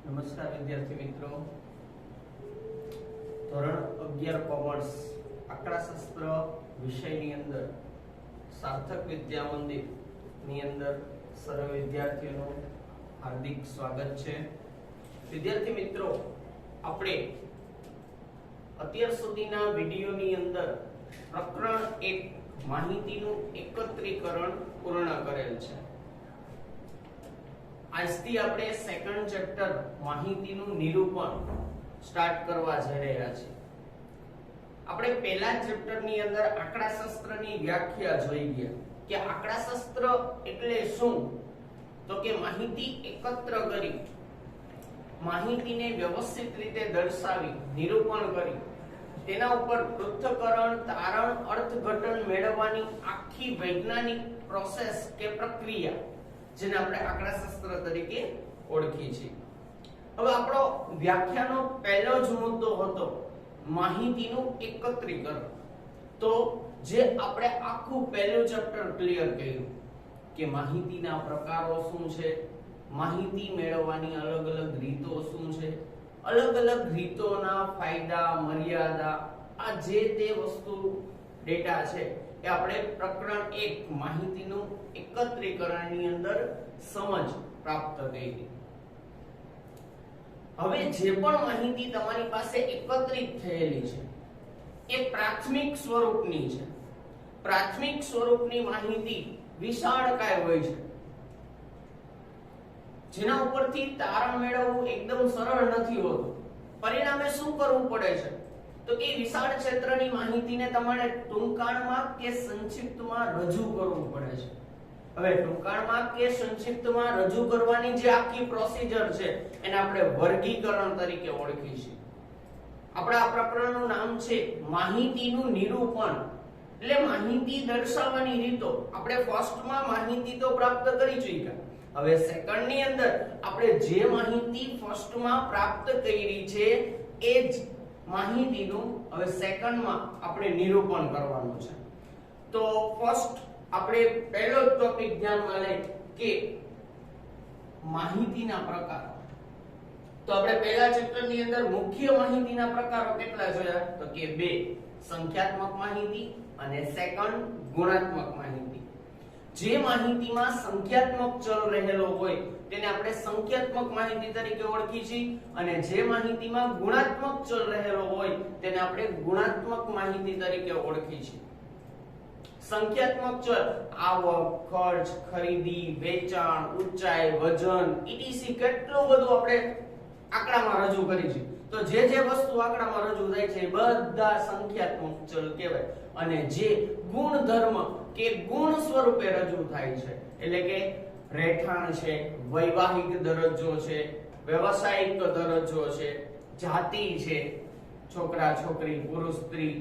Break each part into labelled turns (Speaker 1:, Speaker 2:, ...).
Speaker 1: નમસ્કાર વિદ્યાર્થી મિત્રો, ધોરણ 11 કોમર્સ આંકડાશાસ્ત્ર વિષયની અંદર સાર્થક વિદ્યા મંદિર ની અંદર સર્વ વિદ્યાર્થીઓનું હાર્દિક સ્વાગત છે। વિદ્યાર્થી મિત્રો, આપણે અત્યાર સુધીના વિડિયોની અંદર પ્રકરણ 1 માહિતીનું એકત્રીકરણ પૂર્ણ કરેલ છે। આજથી આપણે સેકન્ડ ચેપ્ટર માહિતીનું નિરૂપણ સ્ટાર્ટ કરવા જઈ રહ્યા છીએ। આપણે પહેલા ચેપ્ટરની અંદર આંકડાશાસ્ત્રની વ્યાખ્યા જોઈ ગયા કે આંકડાશાસ્ત્ર એટલે શું, તો કે માહિતી એકત્ર કરી માહિતીને વ્યવસ્થિત રીતે દર્શાવી નિરૂપણ કરી તેના ઉપર પૃથ્થકરણ, તારણ, અર્થઘટન મેળવવાની આખી વૈજ્ઞાનિક પ્રોસેસ કે પ્રક્રિયા જેને આપણે આંકડાશાસ્ત્ર તરીકે ઓળખી છે। હવે આપણો વ્યાખ્યાનો પહેલો જ મુદ્દો હતો માહિતીનું એકત્રીકરણ। તો જે આપણે આખું પહેલું ચેપ્ટર ક્લિયર કર્યું કે માહિતીના પ્રકારો શું છે, માહિતી મેળવવાની અલગ અલગ રીતો શું છે, અલગ અલગ રીતોના ફાયદા, મર્યાદા, આ જે તે વસ્તુ ડેટા છે એ આપણે પ્રકરણ 1 માહિતીનું એકત્રીકરણની અંદર સમજ પ્રાપ્ત કરી। હવે જે પણ માહિતી તમારી પાસે એકત્રિત થયેલી છે એ પ્રાથમિક સ્વરૂપની છે। પ્રાથમિક સ્વરૂપની માહિતી વિશાળકાય હોય છે, જેના ઉપરથી તારણ મેળવવું એકદમ સરળ નથી હોતું। પરિણામે શું કરવું પડે છે તો કે વિશાળ ક્ષેત્રની માહિતીને તમારે ટૂંકાણમાં કે સંક્ષિપ્તમાં રજૂ કરવું પડે છે। હવે ટૂંકાણમાં કે સંક્ષિપ્તમાં રજૂ કરવાની જે આખી પ્રોસિજર છે એને આપણે વર્ગીકરણ તરીકે ઓળખી છે। આપણા આ પ્રકરણનું નામ છે માહિતીનું નિરૂપણ, એટલે માહિતી દર્શાવવાની રીતો। આપણે ફર્સ્ટમાં માહિતી તો પ્રાપ્ત કરી ચૂક્યા, હવે સેકન્ડની અંદર આપણે જે માહિતી ફર્સ્ટમાં પ્રાપ્ત કરી છે એ જ માહિતીનું હવે સેકન્ડમાં આપણે નિરૂપણ કરવાનું છે। તો ફર્સ્ટ આપણે પહેલો ટોપિક ધ્યાનમાં લઈએ કે માહિતીના પ્રકારો। તો આપણે પહેલા ચેપ્ટરની અંદર મુખ્ય માહિતીના પ્રકારો કેટલા જોયા તો કે 2, સંખ્યાત્મક માહિતી અને સેકન્ડ ગુણાત્મક માહિતી। જે માહિતીમાં સંખ્યાત્મક ચલ રહેલો હોય તેને આપણે સંખ્યાત્મક માહિતી તરીકે ઓળખી છીએ, અને જે માહિતીમાં ગુણાત્મક ચલ રહેલો હોય તેને આપણે ગુણાત્મક માહિતી તરીકે ઓળખી છીએ। સંખ્યાત્મક ચલ આવક, ખર્ચ, ખરીદી, વેચાણ, ઊંચાઈ, વજન etc કેટલું બધું આપણે આંકડામાં રજૂ કરી છે। તો જે વસ્તુ આંકડામાં રજૂ થાય છે એ બધા સંખ્યાત્મક ચલ કહેવાય, અને જે ગુણધર્મ કે ગુણ સ્વરૂપે રજૂ થાય છે એટલે કે રહેઠાણ છે, વૈવાહિક દરજ્જો છે, વ્યવસાયિક દરજ્જો છે, જાતિ છે, છોકરા છોકરી, પુરુષ સ્ત્રી,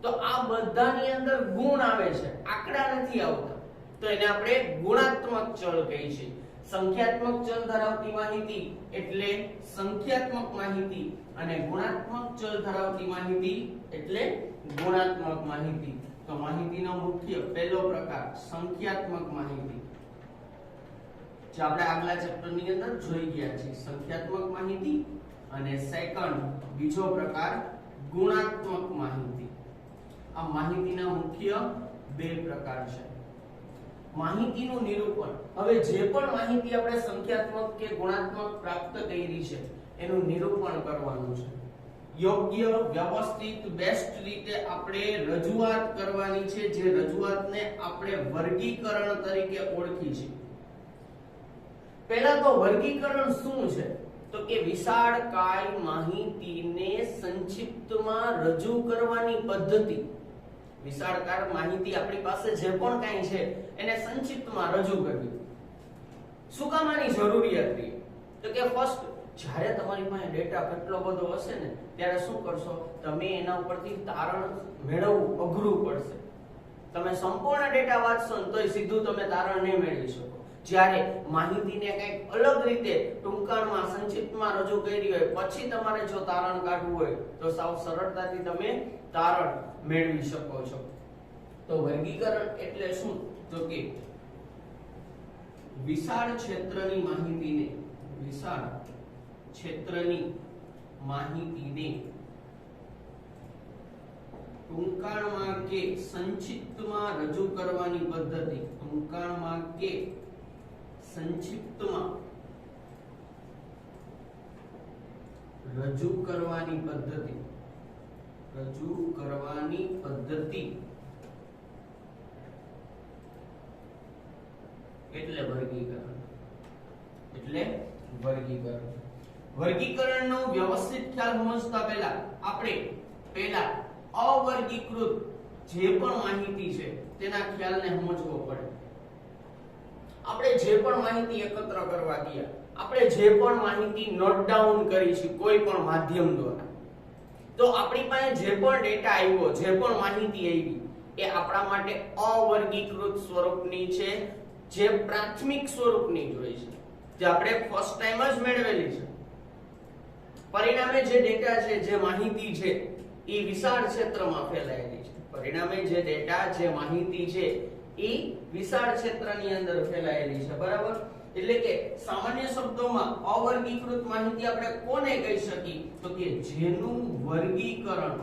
Speaker 1: તો આ બધાની અંદર ગુણ આવે છે, આંકડા નથી આવતા, તો એને આપણે ગુણાત્મક ચલ કહીએ છીએ। સંખ્યાત્મક ચલ ધરાવતી માહિતી એટલે સંખ્યાત્મક માહિતી, અને ગુણાત્મક ચલ ધરાવતી માહિતી એટલે ગુણાત્મક માહિતી। તો માહિતીનો મુખ્ય પહેલો પ્રકાર સંખ્યાત્મક માહિતી, જે આપણે આગલા ચેપ્ટરની અંદર જોઈ ગયા છે, સંખ્યાત્મક માહિતી, અને સેકન્ડ બીજો પ્રકાર ગુણાત્મક માહિતી। આ માહિતીના મુખ્ય 2 પ્રકાર છે। માહિતીનું નિરૂપણ, હવે જે પણ માહિતી આપણે સંખ્યાત્મક કે ગુણાત્મક પ્રાપ્ત કરી છે એનું નિરૂપણ કરવાનું છે। યોગ્ય, વ્યવસ્થિત, બેસ્ટ રીતે આપણે રજૂઆત કરવાની છે, જે રજૂઆતને આપણે વર્ગીકરણ તરીકે ઓળખી છે। પહેલા તો વર્ગીકરણ શું છે તો કે વિશાળકાય માહિતીને સંક્ષિપ્તમાં રજૂ કરવાની પદ્ધતિ। વિશાળકાય માહિતી આપણી પાસે જે પણ કાંઈ છે એને સંક્ષિપ્તમાં રજૂ કરવી। શું કામ આની જરૂરિયાત રહી તો કે ફર્સ્ટ જ્યારે તમારી પાસે ડેટા કેટલો બધો હશે ને ત્યારે શું કરશો, તમે એના ઉપરથી તારણ મેળવવું અઘરું પડશે। તમે સંપૂર્ણ ડેટા વાંચશો ને તોય સીધું તમે તારણ નહીં મેળવી શકો। જ્યારે માહિતીને કંઈક અલગ રીતે ટૂંકાણમાં સંક્ષિપ્તમાં રજૂ કરી હોય પછી તમારે જો તારણ કાઢવું હોય તો સાવ સરળતાથી તમે તારણ મેળવી શકો છો। તો વર્ગીકરણ એટલે શું તો કે વિશાળ ક્ષેત્રની માહિતીને વિશાળ ક્ષેત્રની માહિતીને ટૂંકાણમાં કે સંક્ષિપ્તમાં રજૂ કરવાની પદ્ધતિ, ટૂંકાણમાં કે સંક્ષિપ્તમાં રજૂ કરવાની પદ્ધતિ, એટલે વર્ગીકરણ. વર્ગીકરણનો વ્યવસ્થિત ખ્યાલ સમજતા પહેલા આપણે અવર્ગીકૃત જે પણ માહિતી છે તેના ખ્યાલને સમજવો પડે. આપણે જે પણ માહિતી એકત્ર કરવા ગયા, આપણે જે પણ માહિતી નોટ ડાઉન કરી છે કોઈ પણ માધ્યમ દ્વારા, તો આપણી પાસે જે પણ ડેટા આવ્યો, જે પણ માહિતી આવી, એ આપણા માટે અવર્ગીકૃત સ્વરૂપની છે, જે પ્રાથમિક સ્વરૂપની જોઈ છે, જે આપણે ફર્સ્ટ ટાઈમ જ મેળવેલી છે. પરિણામે જે ડેટા છે, જે માહિતી છે, એ વિશાળ ક્ષેત્રમાં ફેલાયેલી છે. પરિણામે જે ડેટા, જે માહિતી છે, એ વિશાળ ક્ષેત્રની અંદર ફેલાયેલી છે. બરાબર? એટલે કે સામાન્ય શબ્દોમાં અવર્ગીકૃત માહિતી આપણે કોને કહી શકીએ? તો કે જેનું વર્ગીકરણ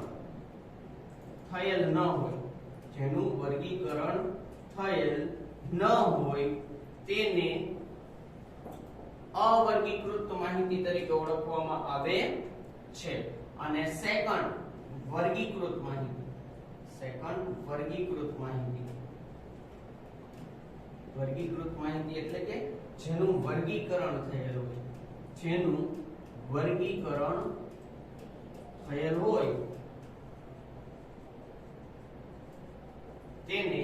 Speaker 1: થયેલ ન હોય, જેનું વર્ગીકરણ થયેલ ન હોય તેને અવર્ગીકૃત માહિતી તરીકે ઓળખવામાં આવે છે. અને સેકન્ડ વર્ગીકૃત માહિતી, વર્ગીકૃત માહિતી એટલે કે જેનું વર્ગીકરણ થયેલ હોય, જેનું વર્ગીકરણ થયેલ હોય તેને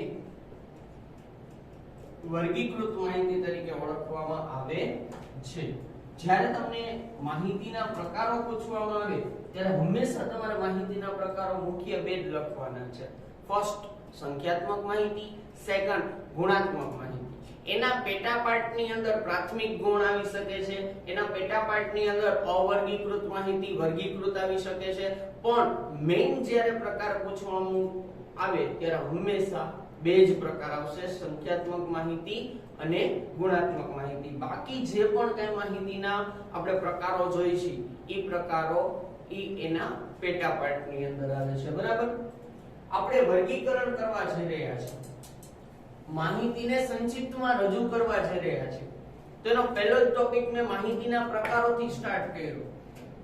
Speaker 1: વર્ગીકૃત માહિતી તરીકે ઓળખવામાં આવે છે. જ્યારે તમને માહિતીના પ્રકારો પૂછવામાં આવે ત્યારે હંમેશા તમારે માહિતીના પ્રકારો મુખ્ય બે જ લખવાના છે. ફર્સ્ટ સંખ્યાત્મક માહિતી, સેકન્ડ ગુણાત્મક માહિતી. એના પેટા પાર્ટની અંદર પ્રાથમિક ગુણ આવી શકે છે, એના પેટા પાર્ટની અંદર અવર્ગીકૃત માહિતી, વર્ગીકૃત આવી શકે છે, પણ મેઇન જ્યારે પ્રકાર પૂછવામાં આવે ત્યારે હંમેશા બે જ પ્રકાર આવશે, સંખ્યાત્મક માહિતી અને ગુણાત્મક માહિતી. બાકી જે પણ કઈ માહિતીના આપણે પ્રકારો જોઈ છે એ પ્રકારો એના પેટા પાર્ટની અંદર આવે છે. બરાબર? આપણે વર્ગીકરણ કરવા જઈ રહ્યા છીએ, માહિતીને સંક્ષિપ્તમાં રજૂ કરવા જઈ રહ્યા છીએ. તેનો પહેલો જ ટોપિક મેં માહિતીના પ્રકારોથી સ્ટાર્ટ કર્યો.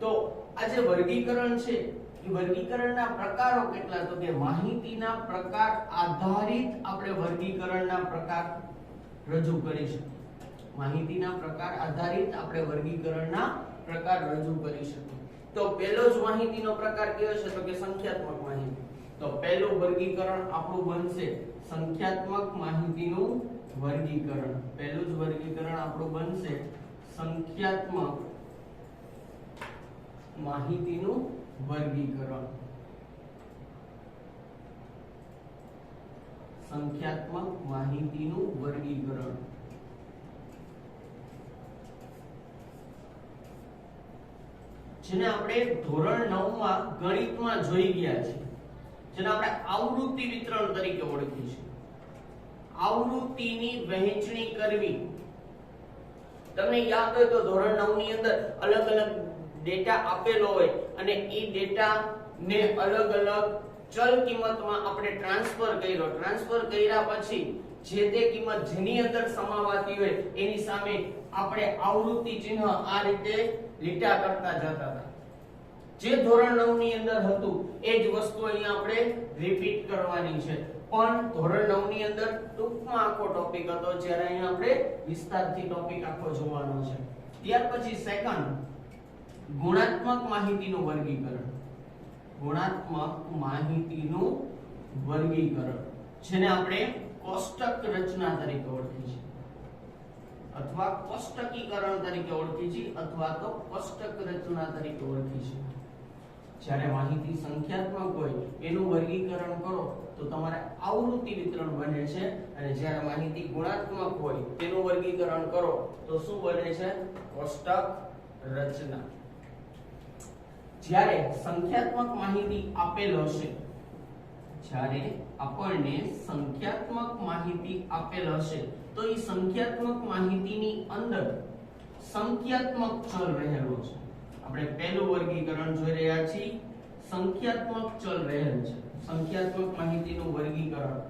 Speaker 1: તો આ જે વર્ગીકરણ છે એ વર્ગીકરણના પ્રકારો કેટલા? તો કે માહિતીના પ્રકાર આધારિત આપણે વર્ગીકરણના પ્રકાર રજૂ કરીશું. માહિતીના પ્રકાર આધારિત આપણે વર્ગીકરણના પ્રકાર રજૂ કરી શકીએ. તો પહેલો જ માહિતીનો પ્રકાર કયો છે? તો કે સંખ્યાત્મક માહિતી. તો પહેલું વર્ગીકરણ આપણું બનશે સંખ્યાત્મક માહિતીનું વર્ગીકરણ. પહેલું જ વર્ગીકરણ આપણું બનશે સંખ્યાત્મક માહિતીનું વર્ગીકરણ. સંખ્યાત્મક માહિતીનું વર્ગીકરણ. જેને આપણે ધોરણ 9 માં ગણિતમાં જોઈ ગયા છે, જેને આપણે આવૃત્તિ વિતરણ તરીકે ઓળખીએ છીએ. આવૃત્તિની વહેંચણી કરવી. તમને યાદ હોય તો ધોરણ 9 ની અંદર અલગ અલગ ડેટા આપેલો હોય અને એ ડેટા ને અલગ અલગ ચલ કિંમતમાં આપણે ટ્રાન્સફર કર્યો. ટ્રાન્સફર કર્યા પછી જે તે કિંમત જેની અંદર સમાવાતી હોય એની સામે આપણે આવૃત્તિ ચિહ્ન આ રીતે લીટા કરતા જતા હતા. જે ધોરણ 9 ની અંદર હતું એ જ વસ્તુ અહીંયા આપણે રિપીટ કરવાની છે. પણ ધોરણ 9 ની અંદર ટૂંકમાં આખો ટોપિક હતો, જ્યારે અહીંયા આપણે વિસ્તારથી ટોપિક આખો જોવાનો છે. ત્યાર પછી સેકન્ડ ગુણાત્મક માહિતીનું વર્ગીકરણ. ગુણાત્મક માહિતીનું વર્ગીકરણ, જેને આપણે કોષ્ટક રચના તરીકે ઓળખીએ છીએ, અથવા કોષ્ટકીકરણ તરીકે ઓળખીએ છીએ, અથવા તો કોષ્ટક રચના તરીકે ઓળખીએ છીએ. જ્યારે માહિતી સંખ્યાત્મક હોય એનું વર્ગીકરણ કરો તો તમારે આવૃત્તિ વિતરણ બને છે, અને જ્યારે માહિતી ગુણાત્મક હોય તેનું વર્ગીકરણ કરો તો શું બને છે? કોષ્ટક રચના. જ્યારે સંખ્યાત્મક માહિતી આપેલ હશે, જ્યારે આપણને સંખ્યાત્મક માહિતી આપેલ હશે તો એ સંખ્યાત્મક માહિતીની અંદર સંખ્યાત્મક ચલ રહેલો છે. આપણે પહેલું વર્ગીકરણ જોઈ રહ્યા છીએ સંખ્યાત્મક ચલ રહેલ છે સંખ્યાત્મક માહિતીનું વર્ગીકરણ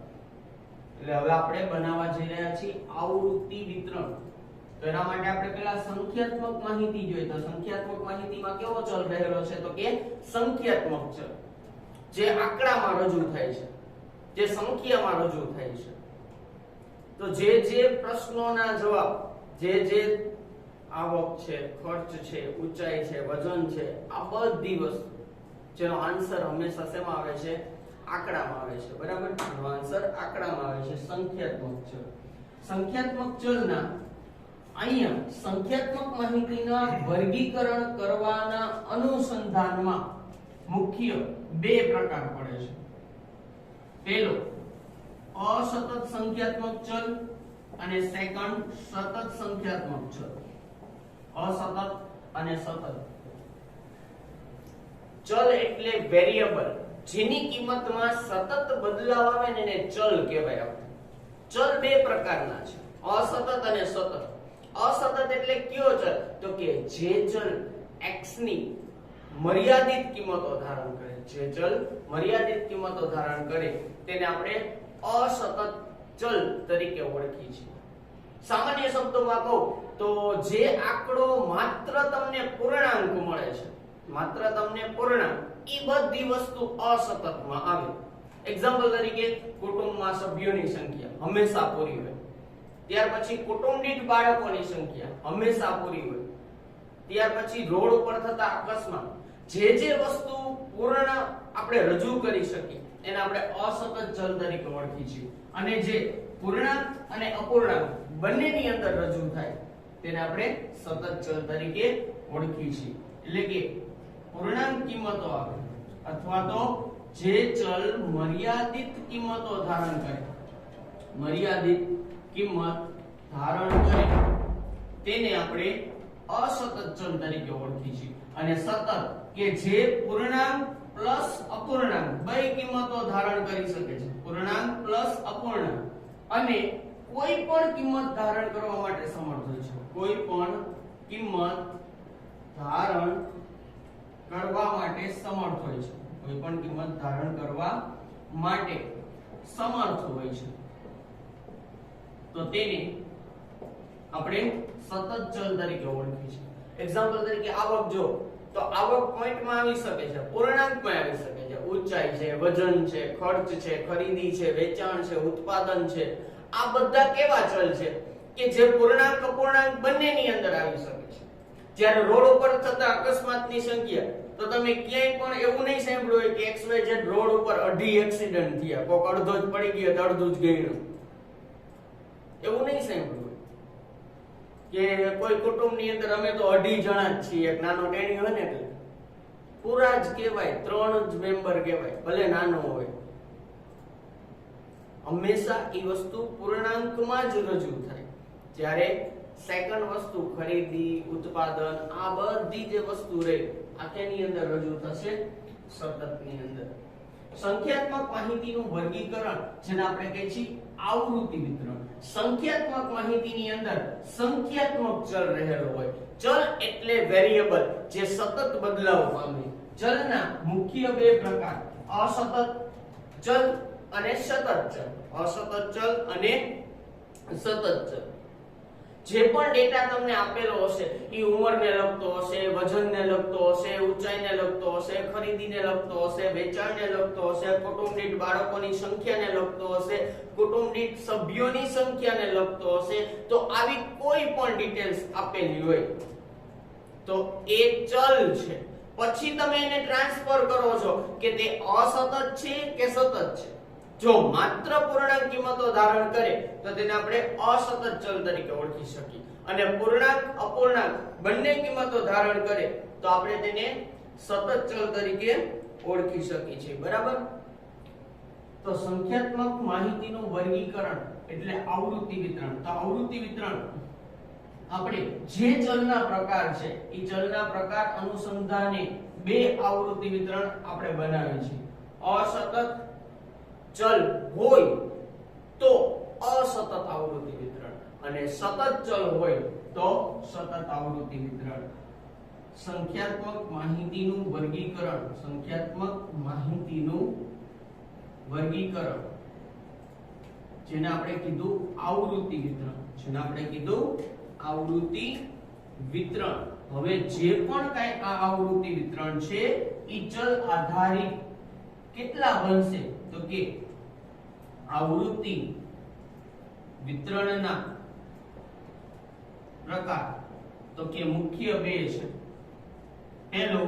Speaker 1: એટલે હવે આપણે બનાવવા જઈ રહ્યા છીએ આવૃત્તિ વિતરણ તો એના માટે આપણે પહેલા સંખ્યાત્મક માહિતી જોઈએ તો સંખ્યાત્મક માહિતીમાં કેવો ચલ રહેલો છે તો કે સંખ્યાત્મક ચલ જે આંકડામાં રજૂ થાય છે જે સંખ્યામાં રજૂ થાય છે તો જે પ્રશ્નોના જવાબ જે આવક છે ખર્ચ છે ઊંચાઈ છે વજન છે આ બધી વસ્તુ જેનો આન્સર હંમેશા શેમાં આવે છે આંકડામાં આવે છે બરાબર એનો આન્સર આંકડામાં આવે છે સંખ્યાત્મક ચલ સંખ્યાત્મક ચલના અહીંયા સંખ્યાત્મક માહિતીના વર્ગીકરણ કરવાના અનુસંધાનમાં મુખ્ય બે પ્રકાર પડે છે પહેલો અસતત સંખ્યાત્મક ચલ અને સેકન્ડ સતત સંખ્યાત્મક ચલ અસતત અને સતત ચલ એટલે વેરિયેબલ જેની કિંમતમાં સતત બદલાવ આવે ને એને ચલ કહેવાય ચલ બે પ્રકારના છે અસતત અને સતત અસતત એટલે કયો ચલ તો કે જે ચલ x ની મર્યાદિત કિંમતો ધારણ કરે જે ચલ મર્યાદિત કિંમતો ધારણ કરે તેને આપણે અસતત ચલ તરીકે ઓળખીએ છીએ સામાન્ય શબ્દોમાં કહું તો જે આંકડો માત્ર તમને પૂર્ણાંક મળે છે માત્ર તમને પૂર્ણાંક ઈ બધી વસ્તુ અસતતમાં આવે એક્ઝામ્પલ તરીકે કુટુંબમાં સભ્યોની સંખ્યા હંમેશા પૂરી હોય ત્યાર પછી કુટુંબ દીઠ બાળકોની સંખ્યા હંમેશા પૂરી હોય ત્યાર પછી રોડ ઉપર થતા અકસ્માત જે વસ્તુ પૂર્ણ આપણે રજૂ કરી શકીએ એને આપણે અસતત ચલ તરીકે ઓળખીએ છીએ અને જે પૂર્ણાંક અને અપૂર્ણાંક બંનેની અંદર રજૂ થાય તેને આપણે સતત ચલ તરીકે ઓળખીએ છીએ એટલે કે પૂર્ણાંક કિંમતો આવે અથવા તો જે ચલ મર્યાદિત કિંમતો ધારણ કરે મર્યાદિત કિંમત ધારણ કરે તેને આપણે અસતત ચલ તરીકે ઓળખીએ છીએ અને સતત કે જે પૂર્ણાંક પ્લસ અપૂર્ણાંક બે કિંમતો ધારણ કરી શકે છે પૂર્ણાંક પ્લસ અપૂર્ણાંક અને કોઈ પણ કિંમત ધારણ કરવા માટે સમર્થ હોય છે કોઈ પણ કિંમત ધારણ કરવા માટે સમર્થ હોય છે કોઈ પણ કિંમત ધારણ કરવા માટે સમર્થ હોય છે તો તેને આપણે સતત ચલ તરીકે ઓળખીએ છીએ એક્ઝામ્પલ તરીકે આવક જો તો આવક પોઈન્ટમાં આવી શકે છે પૂર્ણાંકમાં આવી શકે છે ઊંચાઈ છે વજન છે ખર્ચ છે ખરીદી છે વેચાણ છે ઉત્પાદન છે આ બધા કેવા ચલ છે કે જે પૂર્ણાંક અપૂર્ણાંક બંનેની અંદર આવી શકે છે જ્યારે રોડ ઉપર થતા અકસ્માતની સંખ્યા તો તમે ક્યાંય પણ એવું નહીં સાંભળ્યું હોય કે XYZ રોડ ઉપર 2.5 એક્સિડન્ટ થયા કોક અડધો જ પડી ગયો તો અડધું જ ગયું એવું નહીં સાંભળ્યું કે કોઈ કુટુંબની અંદર અમે તો 2.5 જણા જ છીએ એક નાનો ટેણી હોય ને એટલે પૂરા જ કહેવાય 3 જ મેમ્બર કહેવાય ભલે નાનો હોય હંમેશા એ વસ્તુ પૂર્ણાંકમાં જ રજૂ થાય જ્યારે સેકન્ડ વસ્તુ ખરીદી ઉત્પાદન આ બધી જે વસ્તુ રહે આખેની અંદર રજૂ થશે સતતની અંદર સંખ્યાત્મક માહિતીનું વર્ગીકરણ જેને આપણે કહીએ છીએ આવૃત્તિ વિતરણ સંખ્યાત્મક માહિતીની અંદર સંખ્યાત્મક ચલ રહેલો હોય ચલ એટલે વેરિયેબલ જે સતત બદલાવ પામે ચલના મુખ્ય બે પ્રકાર અસતત ચલ અને સતત ચલ અસતત ચલ અને સતત ચલ જે પણ ડેટા તમને આપેલો હશે એ ઉંમરને લગતો હશે વજનને લગતો હશે ઊંચાઈને લગતો હશે ખરીદીને લગતો હશે વેચાણને લગતો હશે કુટુંબ દીઠ બાળકોની સંખ્યાને લગતો હશે કુટુંબ દીઠ સભ્યોની સંખ્યાને લગતો હશે તો આવી કોઈ પણ ડિટેલ્સ આપેલી હોય તો એ ચલ છે પછી તમે એને ટ્રાન્સફર કરો છો કે તે અસતત છે કે સતત છે જો માત્ર પૂર્ણાંક કિંમતો ધારણ કરે તો તેને આપણે અસતત ચલ તરીકે ઓળખી શકીએ અને પૂર્ણાંક અપૂર્ણાંક બંને કિંમતો ધારણ કરે તો આપણે તેને સતત ચલ તરીકે ઓળખી શકીએ છીએ બરાબર તો સંખ્યાત્મક માહિતીનું વર્ગીકરણ એટલે આવૃત્તિ વિતરણ તો આવૃત્તિ વિતરણ આપણે જે ચલના પ્રકાર છે એ ચલના પ્રકાર અનુસંધાને બે આવૃત્તિ વિતરણ આપણે બનાવીએ છીએ અસતત ચલ હોય તો અસતત આવૃત્તિ વિતરણ અને સતત ચલ હોય તો સતત આવૃત્તિ વિતરણ સંખ્યાત્મક માહિતીનું વર્ગીકરણ, સંખ્યાત્મક માહિતીનું વર્ગીકરણ જેને આપણે કીધું આવૃત્તિ વિતરણ, જેને આપણે કીધું આવૃત્તિ વિતરણ. હવે જે પણ કઈ આ આવૃત્તિ વિતરણ છે ઈ ચલ આધારિત કેટલા બનશે તો કે આવૃત્તિ વિતરણના પ્રકાર તો કે મુખ્ય બે છે. પહેલો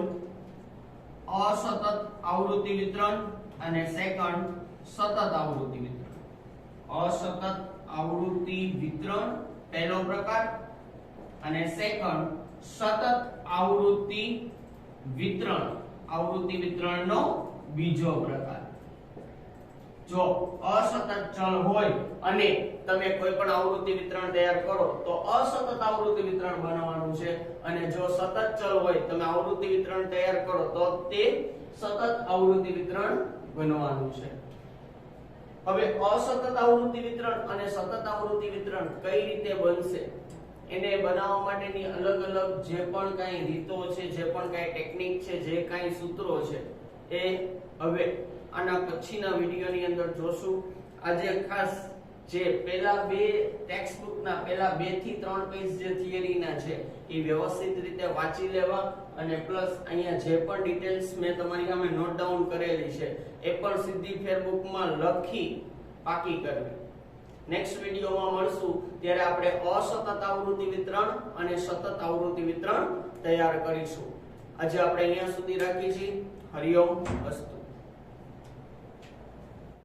Speaker 1: અસતત આવૃત્તિ વિતરણ અને સેકન્ડ સતત આવૃત્તિ વિતરણ. અસતત આવૃત્તિ વિતરણ પહેલો પ્રકાર અને સેકન્ડ સતત આવૃત્તિ વિતરણ, આવૃત્તિ વિતરણનો બીજો પ્રકાર. જો અસતત ચલ હોય અને તમે કોઈ પણ આવૃત્તિ વિતરણ તૈયાર કરો તો અસતત આવૃત્તિ વિતરણ બનાવવાનું છે, અને જો સતત ચલ હોય તમે આવૃત્તિ વિતરણ તૈયાર કરો તો તે સતત આવૃત્તિ વિતરણ બનવાનું છે. હવે અસતત આવૃત્તિ વિતરણ અને સતત આવૃત્તિ વિતરણ કઈ રીતે બનશે એને બનાવવા માટેની અલગ અલગ જે પણ કાંઈ રીતો છે, જે પણ કાંઈ ટેકનિક છે, જે કાંઈ સૂત્રો છે એ હવે આના પછીના વિડિયોની અંદર જોશું. આજે ખાસ જે પહેલા બે ટેક્સ્ટ બુકના પહેલા 2 થી 3 પેજ જે થિયરીના છે એ વ્યવસ્થિત રીતે વાંચી લેવા, અને પ્લસ અહીંયા જે પણ ડિટેલ્સ મેં તમારી સામે નોટ ડાઉન કરેલી છે એ પણ સીધી ફેરબુકમાં લખી પાકી કરવી. નેક્સ્ટ વિડિયોમાં મળશું ત્યારે આપણે અસતત આવૃત્તિ વિતરણ અને સતત આવૃત્તિ વિતરણ તૈયાર કરીશું. આજે આપણે અહીંયા સુધી રાખીએ છીએ. હરિઓમ અસ્તુ.